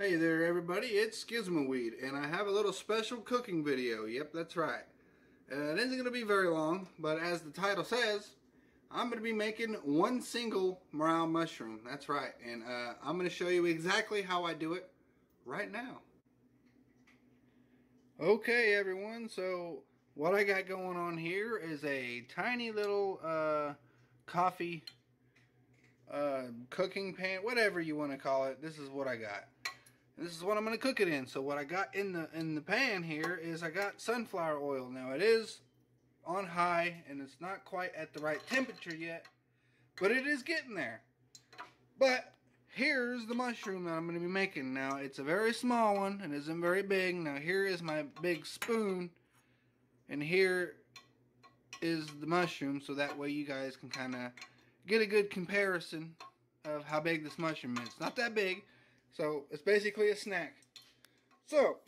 Hey there everybody, it's Skizmaweed, and I have a little special cooking video. Yep, that's right. It isn't going to be very long, but as the title says, I'm going to be making one single morel mushroom. That's right, and I'm going to show you exactly how I do it right now. Okay everyone, so what I got going on here is a tiny little coffee cooking pan, whatever you want to call it. This is what I got. This is what I'm going to cook it in. So what I got in the pan here is I got sunflower oil. Now it is on high and it's not quite at the right temperature yet, but it is getting there. But here's the mushroom that I'm going to be making. Now it's a very small one. It isn't very big. Now here is my big spoon and here is the mushroom, so that way you guys can kind of get a good comparison of how big this mushroom is. It's not that big. So it's basically a snack. So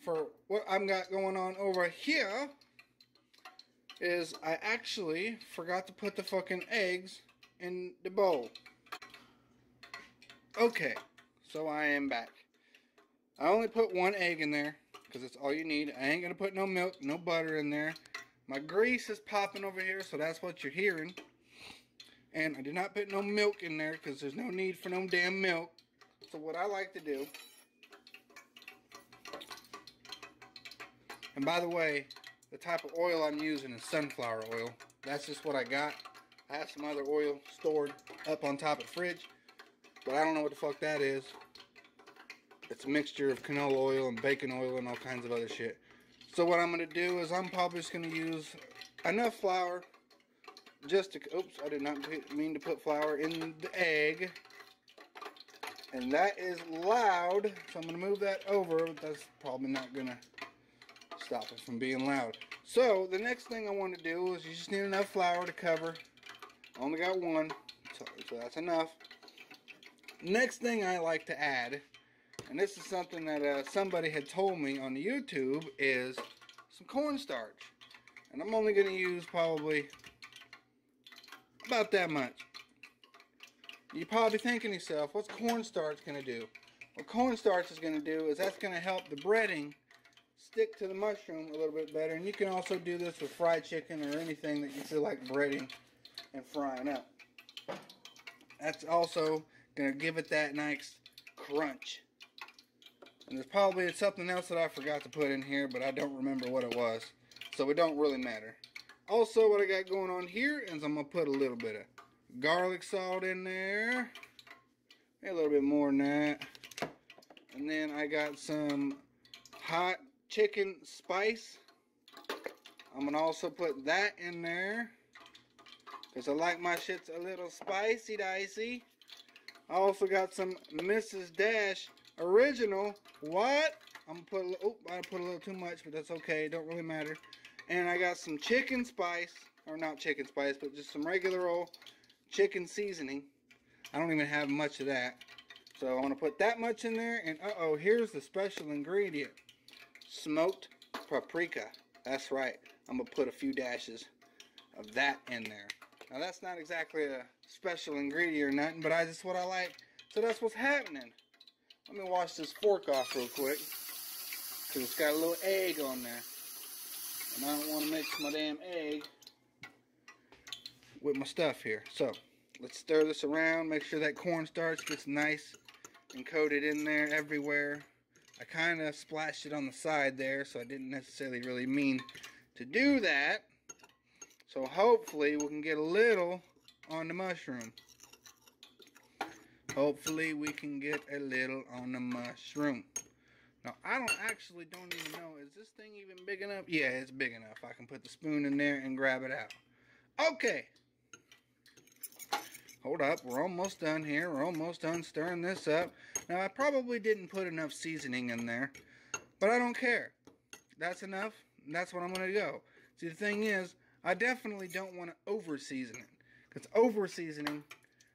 for what I've got going on over here is I actually forgot to put the fucking eggs in the bowl. Okay, so I am back. I only put one egg in there because it's all you need. I ain't gonna put no milk, no butter in there. My grease is popping over here, so that's what you're hearing. And I did not put no milk in there because there's no need for no damn milk. So what I like to do, and by the way, the type of oil I'm using is sunflower oil. That's just what I got. I have some other oil stored up on top of the fridge, but I don't know what the fuck that is. It's a mixture of canola oil and bacon oil and all kinds of other shit. So what I'm going to do is I'm probably just going to use enough flour just to, oops, I did not mean to put flour in the egg. And that is loud, so I'm going to move that over, but that's probably not going to stop it from being loud. So, the next thing I want to do is you just need enough flour to cover. I only got one, so that's enough. Next thing I like to add, and this is something that somebody had told me on YouTube, is some cornstarch. And I'm only going to use probably about that much. You're probably thinking to yourself, what's cornstarch going to do? What cornstarch is going to do is that's going to help the breading stick to the mushroom a little bit better. And you can also do this with fried chicken or anything that you feel like breading and frying up. That's also going to give it that nice crunch. And there's probably something else that I forgot to put in here, but I don't remember what it was. So it don't really matter. Also, what I got going on here is I'm going to put a little bit of garlic salt in there, a little bit more than that, and then I got some hot chicken spice. I'm gonna also put that in there because I like my shits a little spicy dicey. I also got some Mrs. Dash original. What? I'm gonna put a little, I put a little too much, but that's okay, it don't really matter. And I got some chicken spice, or not chicken spice, but just some regular old chicken seasoning. I don't even have much of that, so I want to put that much in there. And uh-oh, here's the special ingredient, smoked paprika. That's right, I'm gonna put a few dashes of that in there. Now that's not exactly a special ingredient or nothing, but that's what I like, so that's what's happening. Let me wash this fork off real quick because it's got a little egg on there, and I don't want to mix my damn egg with my stuff here. So let's stir this around, make sure that cornstarch gets nice and coated in there everywhere. I kind of splashed it on the side there, so I didn't necessarily really mean to do that. So hopefully we can get a little on the mushroom. Hopefully we can get a little on the mushroom. Now I don't even know, is this thing even big enough? Yeah, it's big enough. I can put the spoon in there and grab it out. Okay. Hold up, we're almost done here. We're almost done stirring this up. Now, I probably didn't put enough seasoning in there, but I don't care. That's enough. That's what I'm going to go. See, the thing is, I definitely don't want to over-season it, because over-seasoning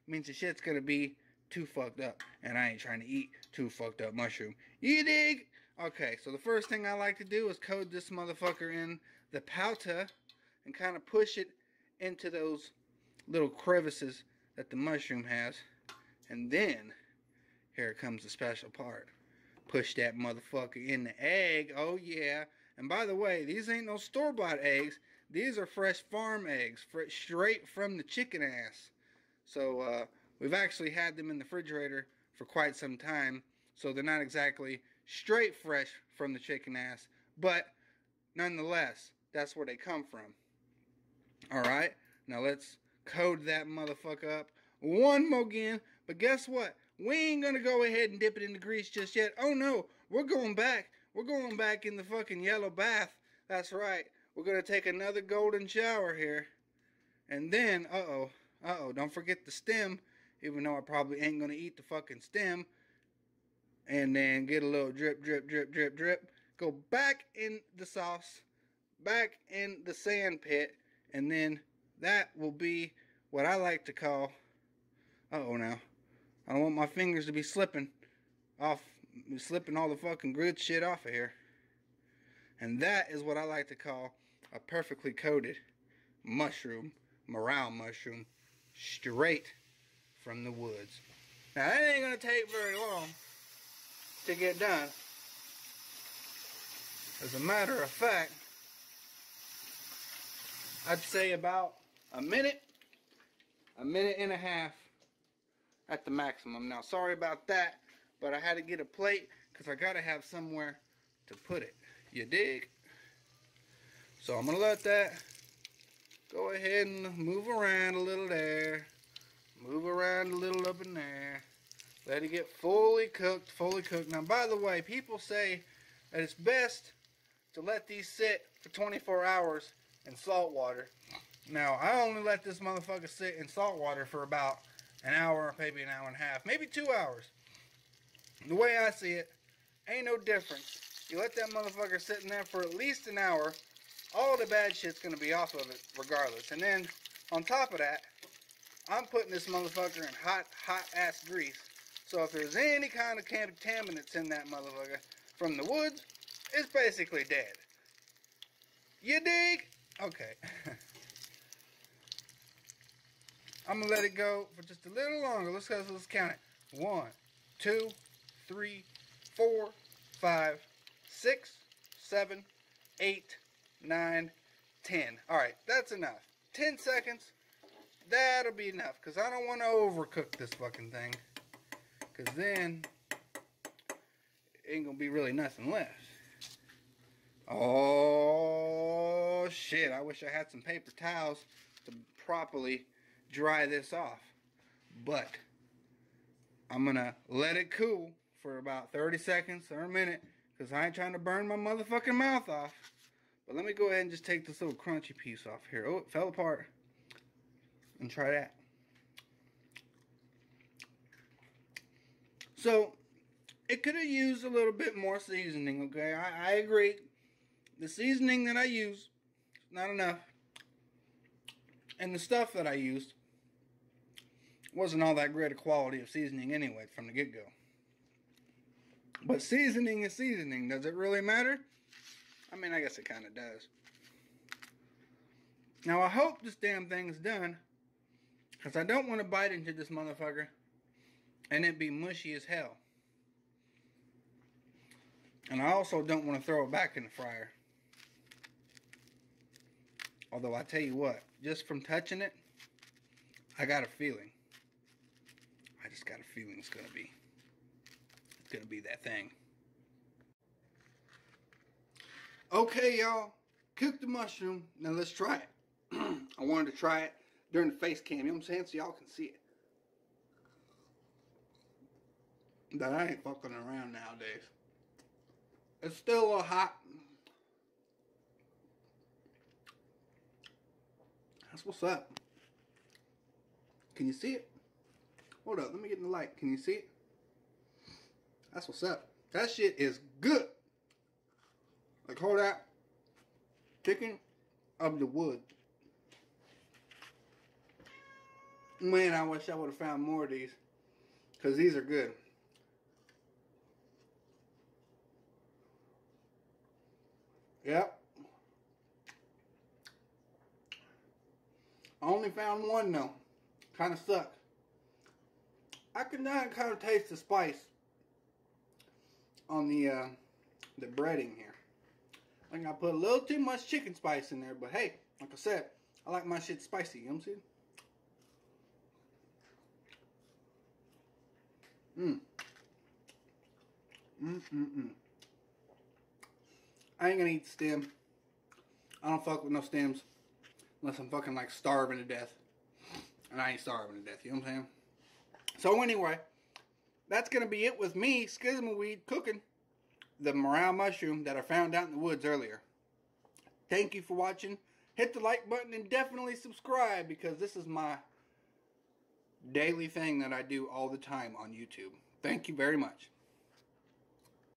means the shit's going to be too fucked up, and I ain't trying to eat too fucked up mushroom. You dig? Okay, so the first thing I like to do is coat this motherfucker in the powder and kind of push it into those little crevices that the mushroom has. And then here comes the special part. Push that motherfucker in the egg. Oh yeah. And by the way, these ain't no store-bought eggs. These are fresh farm eggs, straight from the chicken ass. So we've actually had them in the refrigerator for quite some time. So they're not exactly straight fresh from the chicken ass, but nonetheless, that's where they come from. Alright, now let's code that motherfucker up one more again. But guess what? We ain't gonna go ahead and dip it in the grease just yet. Oh no, we're going back. We're going back in the fucking yellow bath. That's right. We're gonna take another golden shower here. And then, don't forget the stem. Even though I probably ain't gonna eat the fucking stem. And then get a little drip, drip, drip, drip, drip. Go back in the sauce. Back in the sand pit. And then that will be what I like to call... now. I don't want my fingers to be slipping all the fucking good shit off of here. And that is what I like to call a perfectly coated mushroom, morel mushroom, straight from the woods. Now that ain't gonna take very long to get done. As a matter of fact, I'd say about a minute and a half at the maximum. Now, sorry about that, but I had to get a plate because I gotta have somewhere to put it. You dig? So I'm gonna let that go ahead and move around a little there. Move around a little up in there. Let it get fully cooked, fully cooked. Now, by the way, people say that it's best to let these sit for 24 hours in salt water. Now, I only let this motherfucker sit in salt water for about an hour, maybe an hour and a half, maybe 2 hours. The way I see it, ain't no difference. You let that motherfucker sit in there for at least an hour, all the bad shit's gonna be off of it regardless. And then, on top of that, I'm putting this motherfucker in hot ass grease. So if there's any kind of contaminants in that motherfucker from the woods, it's basically dead. You dig? Okay. I'm gonna let it go for just a little longer. Let's count it. 1, 2, 3, 4, 5, 6, 7, 8, 9, 10. Alright, that's enough. 10 seconds. That'll be enough. Because I don't want to overcook this fucking thing. Because then ain't gonna be really nothing left. Oh shit, I wish I had some paper towels to properly dry this off. But I'm gonna let it cool for about 30 seconds or a minute, because I ain't trying to burn my motherfucking mouth off. But let me go ahead and just take this little crunchy piece off here. Oh, it fell apart. And try that. So it could have used a little bit more seasoning, okay? I agree. The seasoning that I use is not enough. And the stuff that I used wasn't all that great a quality of seasoning anyway from the get-go. But seasoning is seasoning. Does it really matter? I mean, I guess it kind of does. Now, I hope this damn thing's done, because I don't want to bite into this motherfucker and it be mushy as hell. And I also don't want to throw it back in the fryer. Although I tell you what, just from touching it, I got a feeling. I just got a feeling it's gonna be that thing. Okay, y'all, cook the mushroom. Now let's try it. I wanted to try it during the face cam, you know what I'm saying, so y'all can see it. But I ain't fucking around nowadays. It's still a little hot. That's what's up. Can you see it? Hold up, let me get in the light. Can you see it? That's what's up. That shit is good. Like, hold that. Chicken of the wood. Man, I wish I would have found more of these, because these are good. Yep. I only found one though. Kind of sucked. I could not kind of taste the spice on the breading here. I think I put a little too much chicken spice in there, but hey, like I said, I like my shit spicy, you know what I'm saying? I ain't gonna eat the stem. I don't fuck with no stems unless I'm fucking like starving to death. And I ain't starving to death, you know what I'm saying? So anyway, that's gonna be it with me, Skizamaweed, cooking the morel mushroom that I found out in the woods earlier. Thank you for watching. Hit the like button and definitely subscribe, because this is my daily thing that I do all the time on YouTube. Thank you very much.